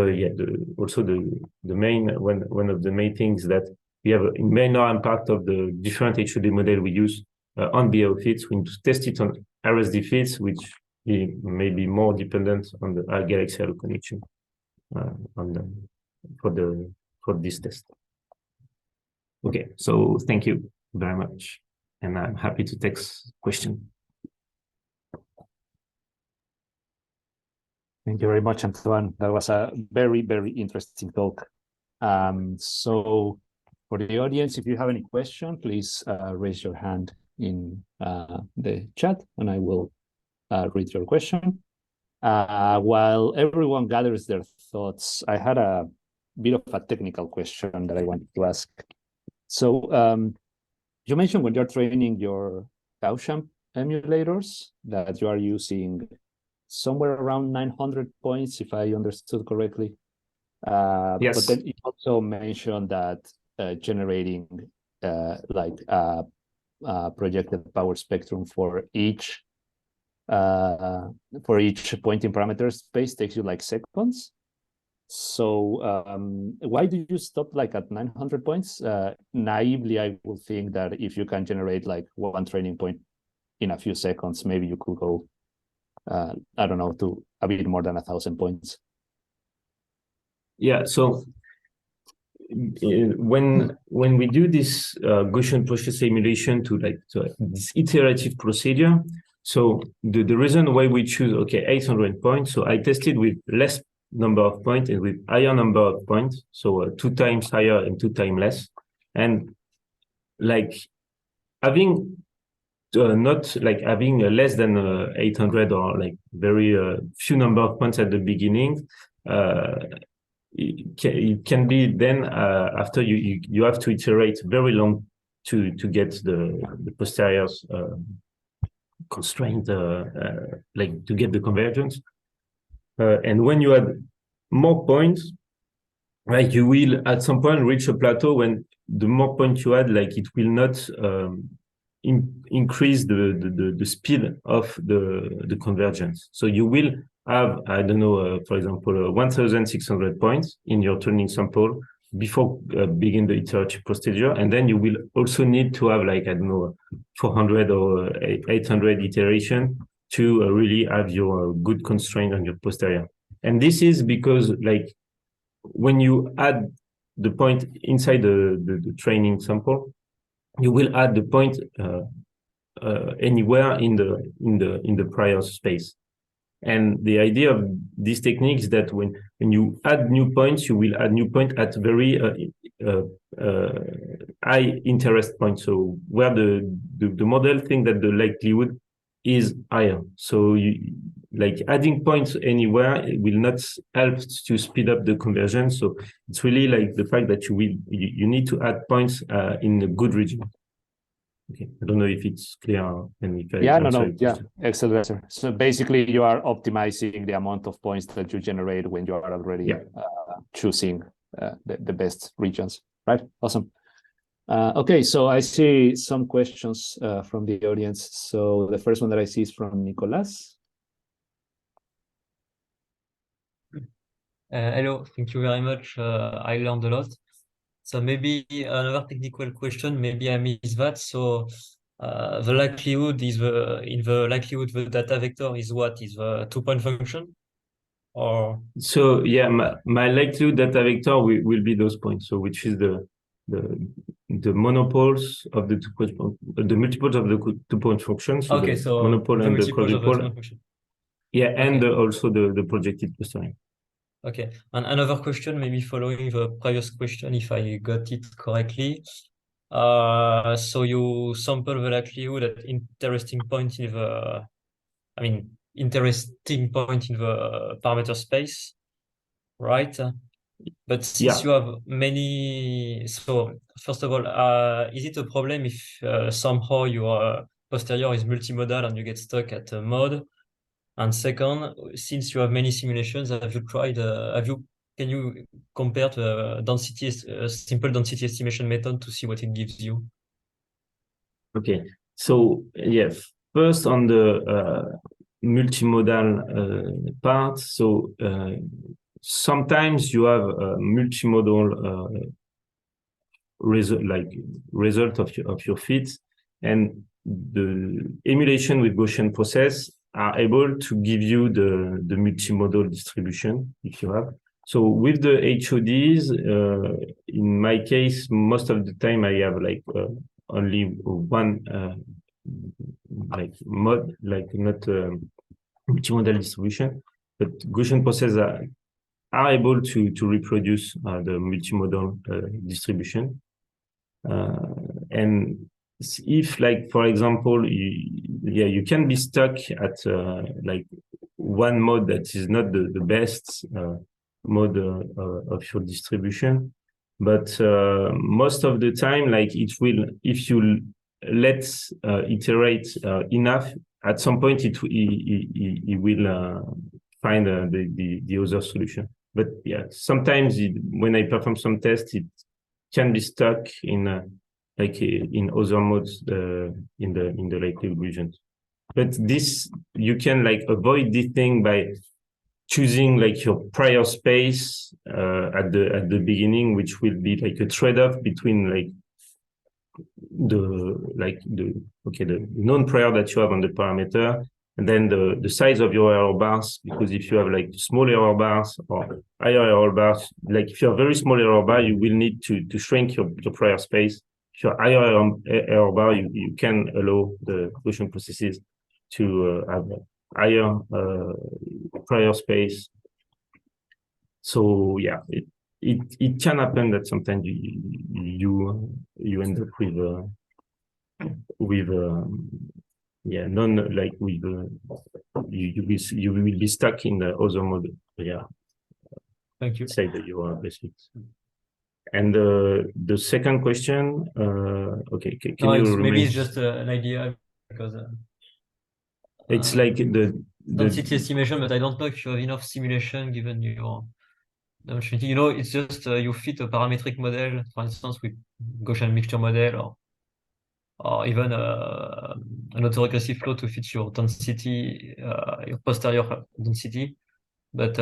also the main one of the main things that we have a minor impact of the different HUD model we use on BAO fits. We need to test it on RSD fits, which may be more dependent on the Galaxy Halo connection for this test. Okay, so thank you very much, and I'm happy to take questions. Thank you very much, Antoine. That was a very, very interesting talk. So for the audience, if you have any question, please raise your hand in the chat, and I will read your question. While everyone gathers their thoughts, I had a bit of a technical question that I wanted to ask. So you mentioned when you're training your Gaussian emulators that you are using somewhere around 900 points, if I understood correctly. Yes. But then you also mentioned that generating projected power spectrum for each pointing parameter space takes you like seconds. So why do you stop like at 900 points? Naively, I will think that if you can generate like one training point in a few seconds, maybe you could go I don't know, to a bit more than 1,000 points. Yeah, so when we do this Gaussian process simulation to this iterative procedure, so the reason why we choose 800 points, so I tested with less number of points and with higher number of points, so 2 times higher and 2 times less, and like having not like having less than 800 or like very few number of points at the beginning. It can be then after you have to iterate very long to get the posteriors constraint like to get the convergence. And when you add more points, like you will at some point reach a plateau when the more points you add, like it will not increase the speed of the convergence. So you will have, I don't know, for example, 1,600 points in your training sample before begin the iterative procedure, and then you will also need to have like, I don't know, 400 or 800 iteration to really have your good constraint on your posterior. And this is because like when you add the point inside the training sample, you will add the point anywhere in the prior space. And the idea of this technique is that when you add new points, you will add new point at very high interest point. So where the model think that the likelihood is higher. So you like adding points anywhere will not help to speed up the conversion. So it's really like the fact that you need to add points in a good region. Okay, I don't know if it's clear. Excellent answer. So basically, you are optimizing the amount of points that you generate when you are already choosing the best regions, right? Awesome. Okay, so I see some questions from the audience. So the first one that I see is from Nicolas. Hello, thank you very much. I learned a lot. So maybe another technical question, maybe I missed that. So the likelihood is in the likelihood the data vector is what? Is the 2-point function? Or so yeah, my likelihood data vector will be those points. So which is the monopoles of the 2-point, the multiples of the 2-point function. So okay, so monopole and the quadrupole. Yeah, and also the projected posterior. Okay, and another question, maybe following the previous question, if I got it correctly. So you sample the likelihood at interesting point in the, interesting point in the parameter space, right? But since you have many, so first of all, is it a problem if somehow your posterior is multimodal and you get stuck at a mode? And second, since you have many simulations, have you tried, can you compare to density, simple density estimation method to see what it gives you? Okay, so yes, first on the multimodal part. So sometimes you have a multimodal result of your fit, and the emulation with Gaussian process are able to give you the multimodal distribution if you have. So with the HODs, in my case, most of the time I have like only one like mod, like not multimodal distribution, but Gaussian process are able to reproduce the multimodal distribution. And if, like, for example, you can be stuck at like one mode that is not the best mode of your distribution, but most of the time, like it will, if you let iterate enough, at some point it will find the other solution. But yeah, sometimes when I perform some tests, it can be stuck in like in other modes in the likelihood regions. But this, you can like avoid this thing by choosing like your prior space at the beginning, which will be like a trade-off between like the known prior that you have on the parameter, and then the size of your error bars, because if you have like small error bars or higher error bars, like if you have very small error bar, you will need to shrink your prior space. If you have higher error bar, you can allow the Gaussian processes to have higher prior space. So yeah, it can happen that sometimes you end up with yeah, like with you will be stuck in the other mode. Yeah. Thank you. Say that you are basic. And the second question, okay, can no, you maybe it's just an idea because it's like the density estimation, but I don't know if you have enough simulation given your opportunity. You know, it's just you fit a parametric model, for instance, with Gaussian mixture model, or even an autoregressive flow to fit your density, your posterior density. But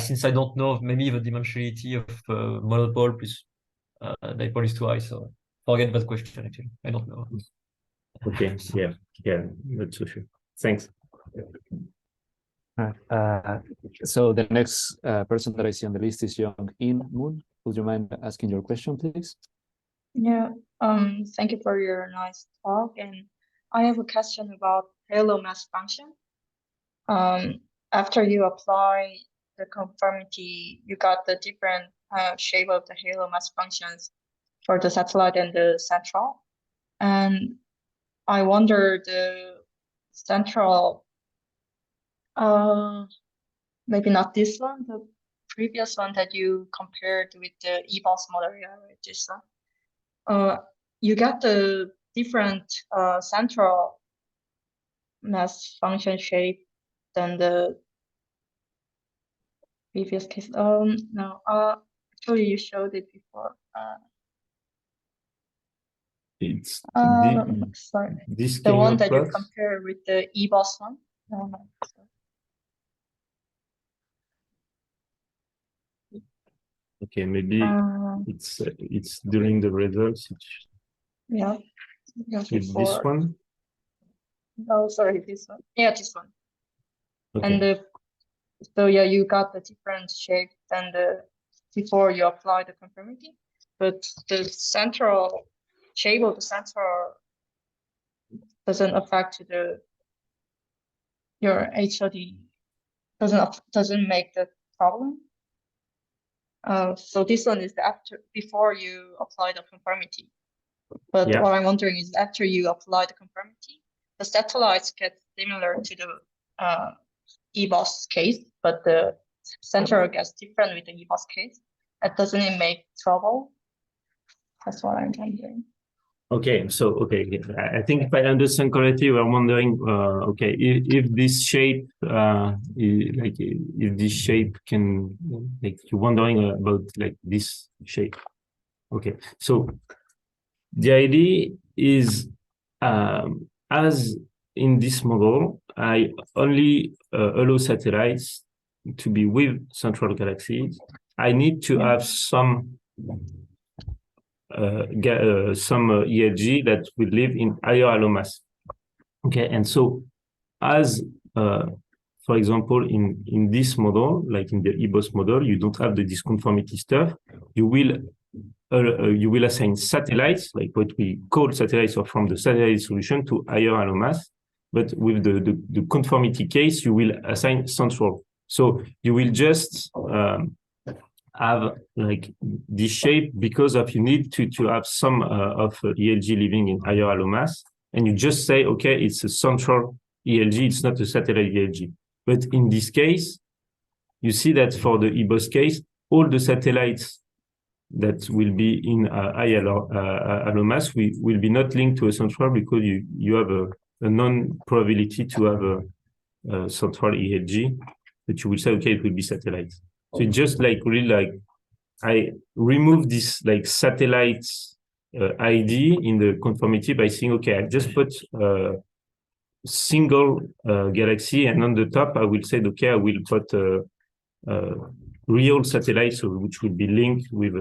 since I don't know, maybe the dimensionality of monopole plus dipole is too high, so forget that question. Actually, I don't know. Okay, yeah, that's for sure. Thanks. So the next person that I see on the list is Young In Moon. Would you mind asking your question, please? Yeah, thank you for your nice talk. And I have a question about halo mass function. After you apply the conformity, you got the different shape of the halo mass functions for the satellite and the central. And I wonder the central, maybe not this one, the previous one that you compared with the EBOS model, right? This one. You got the different central mass function shape than the previous case. No, actually you showed it before. It's sorry, this the one that you plot? compare with the EBOS one. No, Okay, maybe it's during the results. Yeah, It's this one. Oh, sorry, this one. Yeah, this one. Okay. And so yeah, you got the different shape than the before you apply the conformity, but the central shape of the central doesn't affect your HOD, doesn't make the problem. So this one is before you apply the conformity. But Yeah. what I'm wondering is after you apply the conformity, the satellites get similar to the EBOS case, but the central gets different with the EBOS case. Doesn't it make trouble? That's what I'm wondering. Okay, so I think if I understand correctly, we're wondering, okay, if this shape, if this shape can, like, you're wondering about like this shape. Okay, so the idea is, as in this model, I only allow satellites to be with central galaxies. I need to have some ELG that will live in higher halo mass. Okay, and so as for example, in this model, like in the EBOS model, you don't have the disconformity stuff. You will assign satellites, like what we call satellites, or from the satellite solution to higher halo mass. But with the conformity case, you will assign central. So you will just have like this shape because of you need to have some of ELG living in higher halo mass, and you just say, okay, it's a central ELG, it's not a satellite ELG. But in this case, you see that for the EBOS case, all the satellites that will be in high halo mass will be not linked to a central, because you have a non-probability to have a central ELG, but you will say, okay, it will be satellites. So it's just like really like I remove this like satellite ID in the conformity by saying, okay, I just put single galaxy, and on the top I will say, okay, I will put real satellites, which will be linked with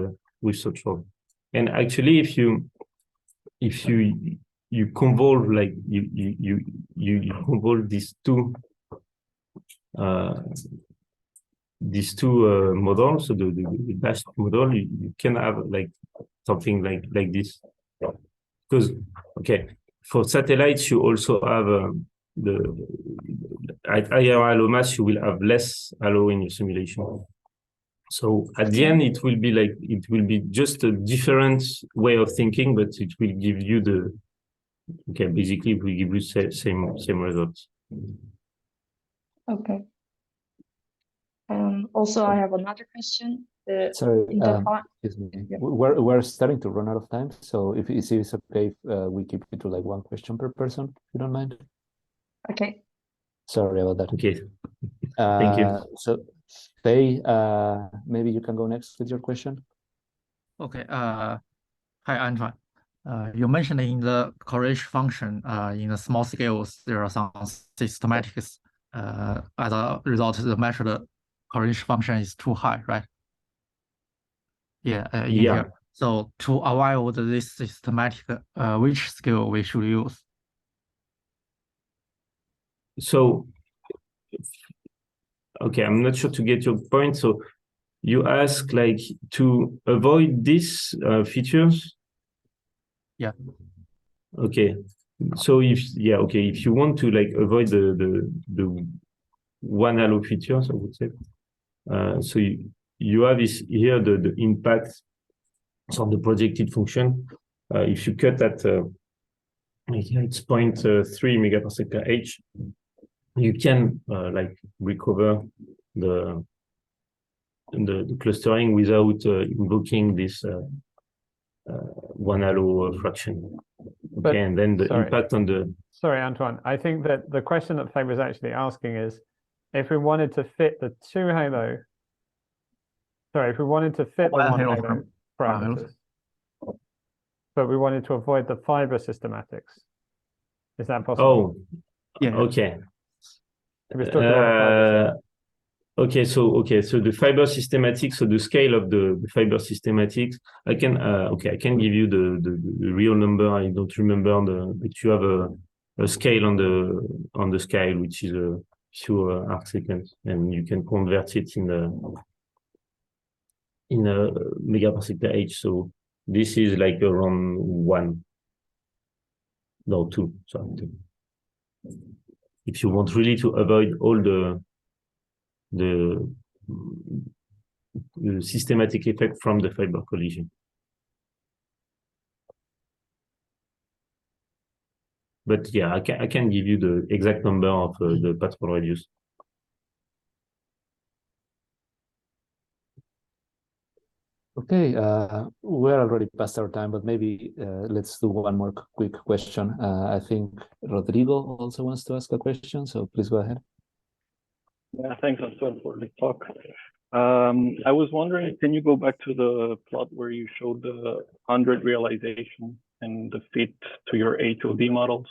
central. And actually, if you convolve, like you convolve these two models, so the dashed model, you can have like something like this. Because, okay, for satellites, you also have at higher halo mass, you will have less halo in your simulation. So at the end, it will be just a different way of thinking, but it will give you basically it will give you same results. Okay. Also, I have another question. Sorry, excuse me. Yeah. We're starting to run out of time, so if it's okay, if we keep it to like one question per person, if you don't mind. Okay. Sorry about that. Okay. Thank you. So, Faye, maybe you can go next with your question. Okay. Hi, Antoine. You mentioned in the correlation function, in the small scales, there are some systematics. As a result, the measured correlation function is too high, right? Yeah. Here. So to avoid this systematic, which scale we should use? So, okay, I'm not sure to get your point. So you ask like to avoid these features? Yeah. Okay. So if you want to like avoid the one halo features, I would say. So you have this here the impact of the projected function. If you cut at it's 0.3 megaparsec H, you can like recover the clustering without invoking this one halo fraction. Okay, and then the impact on the. Sorry, Antoine. I think that the question that Faye was actually asking is, if we wanted to fit the two halo. Sorry, if we wanted to fit the one halo parameters, but we wanted to avoid the fiber systematics. Is that possible? Oh, yeah. Okay. Okay, so the fiber systematics, so the scale of the fiber systematics, I can give you the real number. I don't remember but you have a scale on the scale, which is a few arc seconds, and you can convert it in a megaparsec per H. So this is like around 2. Sorry, 2. If you want really to avoid all the systematic effect from the fiber collision. But yeah, I can give you the exact number of the particle radius. Okay, we're already past our time, but maybe let's do one more quick question. I think Rodrigo also wants to ask a question, so please go ahead. Yeah, thanks, Antoine, for the talk. I was wondering, can you go back to the plot where you showed the 100 realization and the fit to your HOD models?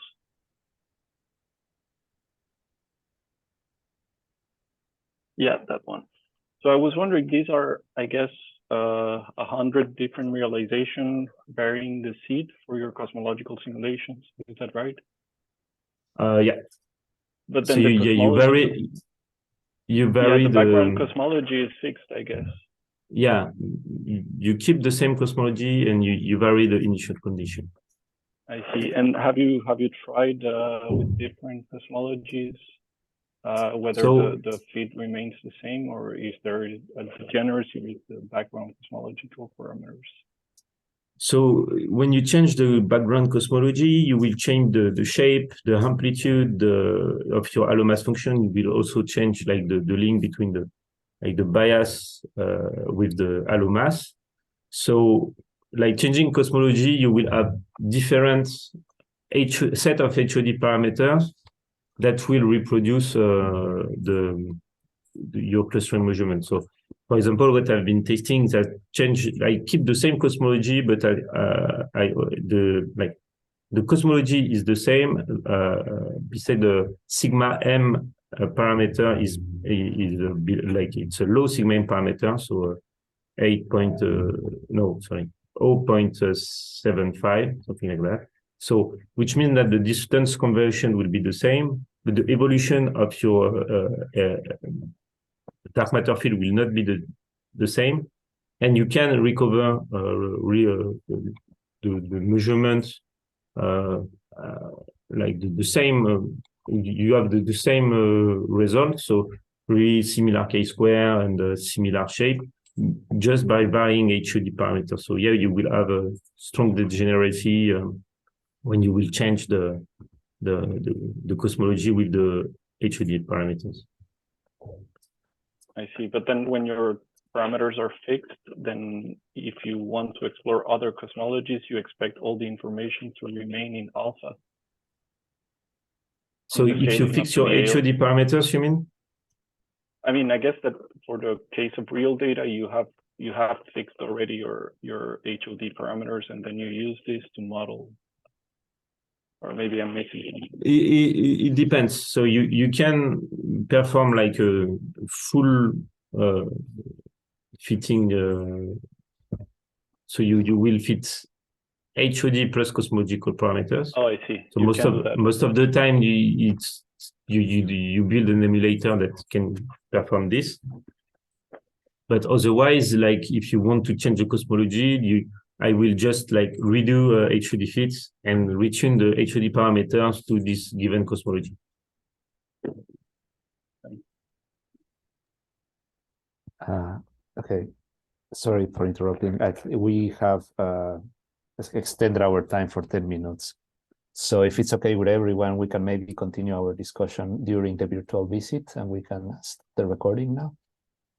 Yeah, that one. So I was wondering, these are, I guess, 100 different realization varying the seed for your cosmological simulations. Is that right? Yeah. But then So you vary the background cosmology is fixed, I guess. Yeah, you keep the same cosmology and you vary the initial condition. I see. And have you tried with different cosmologies whether the fit remains the same, or is there a degeneracy with the background cosmological parameters? So when you change the background cosmology, you will change the shape, the amplitude of your halo mass function. You will also change like the link between the bias with the halo mass. So like changing cosmology, you will have different set of HOD parameters that will reproduce your clustering measurement. So, for example, what I've been testing is that I keep the same cosmology, but the cosmology is the same. We say the sigma m parameter is like it's a low sigma m parameter, so 0.75, something like that. So, which means that the distance conversion will be the same, but the evolution of your dark matter field will not be the same, and you can recover the measurements like the same. You have the same result, so really similar chi-square and similar shape, just by varying HOD parameters. So yeah, you will have a strong degeneracy when you will change the cosmology with the HOD parameters. I see. But then when your parameters are fixed, then if you want to explore other cosmologies, you expect all the information to remain in alpha. So if you fix your HOD parameters, you mean? I mean, I guess that for the case of real data, you have fixed already your HOD parameters, and then you use this to model. Or maybe I'm missing something. It depends. So you can perform like a full fitting. So you will fit HOD plus cosmological parameters. Oh, I see. So most of the time you build an emulator that can perform this. But otherwise, like if you want to change the cosmology, I will just like redo HOD fits and retune the HOD parameters to this given cosmology. Okay, sorry for interrupting. We have extended our time for 10 minutes. So if it's okay with everyone, we can maybe continue our discussion during the virtual visit, and we can start the recording now.